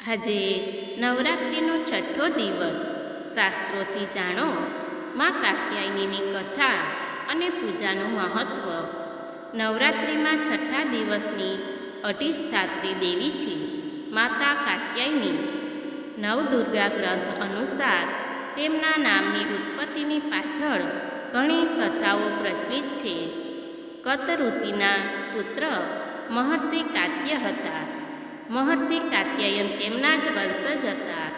આજે નવરાત્રિનો છઠ્ઠો દિવસ. શાસ્ત્રોથી જાણો માં કાત્યાયનીની કથા અને પૂજાનું મહત્ત્વ. નવરાત્રિમાં છઠ્ઠા દિવસની અધિષ્ઠાત્રી દેવી છે માતા કાત્યાયની. નવદુર્ગા ગ્રંથ અનુસાર તેમના નામની ઉત્પત્તિની પાછળ ઘણી કથાઓ પ્રચલિત છે. કત ઋષિના પુત્ર મહર્ષિ કાત્ય હતા. મહર્ષિ કાત્યાયન તેમના જ વંશજ હતા.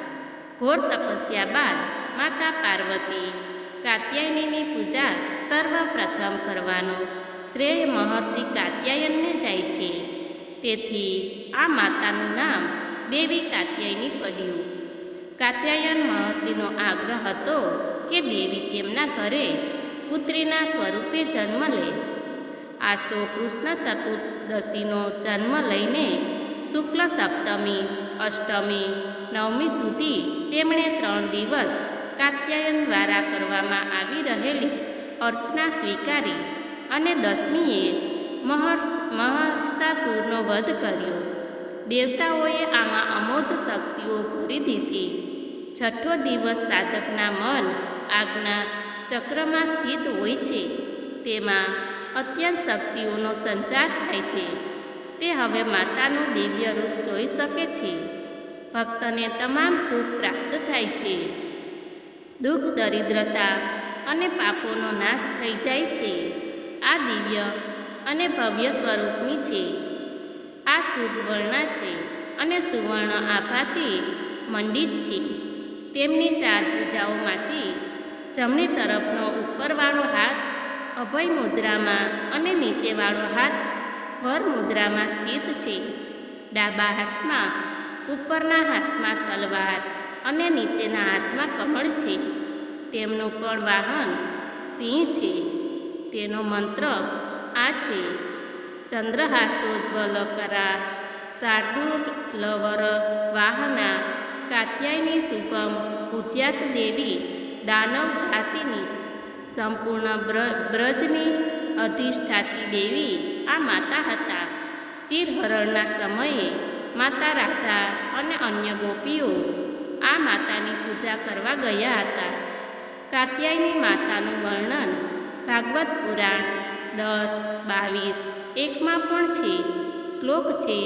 ઘોર તપસ્યા બાદ માતા પાર્વતી કાત્યાયનીની પૂજા સર્વપ્રથમ કરવાનો શ્રેય મહર્ષિ કાત્યાયનને જાય છે. તેથી આ માતાનું નામ દેવી કાત્યાયની પડ્યું. કાત્યાયન મહર્ષિનો આગ્રહ હતો કે દેવી તેમના ઘરે પુત્રીના સ્વરૂપે જન્મ લે. આસો કૃષ્ણ ચતુર્દશીનો જન્મ લઈને શુક્લ સપ્તમી, અષ્ટમી, નવમી સુધી તેમણે 3 દિવસ કાત્યાયન દ્વારા કરવામાં આવી રહેલી અર્ચના સ્વીકારી અને 10મીએ મહિષાસુરનો વધ કર્યો. દેવતાઓએ આમાં અમોઘ શક્તિઓ ભરી દીધી. છઠ્ઠો દિવસ સાધકના મન આજ્ઞા ચક્રમાં સ્થિત હોય છે. તેમાં અત્યંત શક્તિઓનો સંચાર થાય છે. તે હવે માતાનું દિવ્ય રૂપ જોઈ શકે છે. ભક્તને તમામ સુખ પ્રાપ્ત થાય છે. દુઃખ, દરિદ્રતા અને પાપોનો નાશ થઈ જાય છે. આ દિવ્ય અને ભવ્ય સ્વરૂપની છે. આ શુદ્ધ વર્ણા છે અને સુવર્ણ આભાથી મંડિત છે. તેમની 4 ભુજાઓમાંથી જમણી તરફનો ઉપરવાળો હાથ અભય મુદ્રામાં અને નીચેવાળો હાથ વર મુદ્રામાં સ્થિત છે. ડાબા હાથમાં, ઉપરના હાથમાં તલવાર અને નીચેના હાથમાં કમળ છે. તેમનું પણ વાહન સિંહ છે. તેનો મંત્ર આ છે: ચંદ્રહાસોજ્વલકરા શાર્દૂલવર વાહના કાત્યાયની શુભમ ઉદ્યાત દેવી દાનવ ધાતિની. સંપૂર્ણ બ્રજની અધિષ્ઠાતી દેવી આ માતા હતા. ચિરહરણના સમયે માતા રાધા અને અન્ય ગોપીઓ આ માતાની પૂજા કરવા ગયા હતા. કાત્યાયની માતાનું વર્ણન ભાગવત પુરાણ 10:22:1માં પણ છે. શ્લોક છે: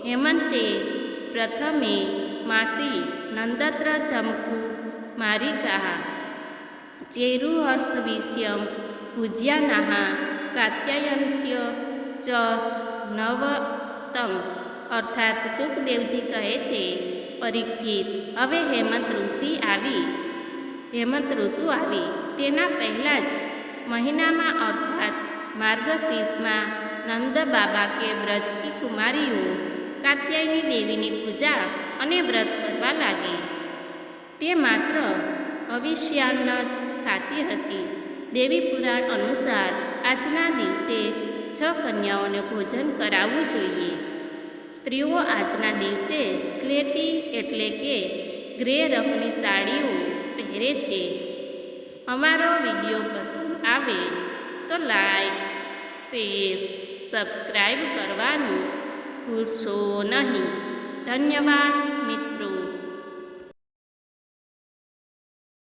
હેમંતે પ્રથમે માસી નંદત્ર ચમકુ મારિકાહ ચેરુહર્ષવિષ્યમ પૂજ્યાનાહ કાત્યાયન્ત્ય ચ નવતમ. અર્થાત સુખદેવજી કહે છે, પરીક્ષિત, હવે હેમંત ઋતુ આવી તેના પહેલાં જ મહિનામાં અર્થાત માર્ગશીર્ષમાં નંદ બાબા કે બ્રજ કી કુમારીઓ કાત્યાયની દેવીની પૂજા અને વ્રત કરવા લાગી. તે માત્ર હવિષ્યાન્ન જ ખાતી હતી. દેવી પુરાણ અનુસાર આજના દિવસે 6 કન્યાઓને ભોજન કરાવવું જોઈએ. સ્ત્રીઓ આજના દિવસે સ્લેટી એટલે કે ગ્રે રંગની સાડીઓ પહેરે છે. અમારો વિડીયો પસંદ આવે તો લાઈક, શેર, સબસ્ક્રાઈબ કરવાનું ભૂલશો નહીં. ધન્યવાદ મિત્રો.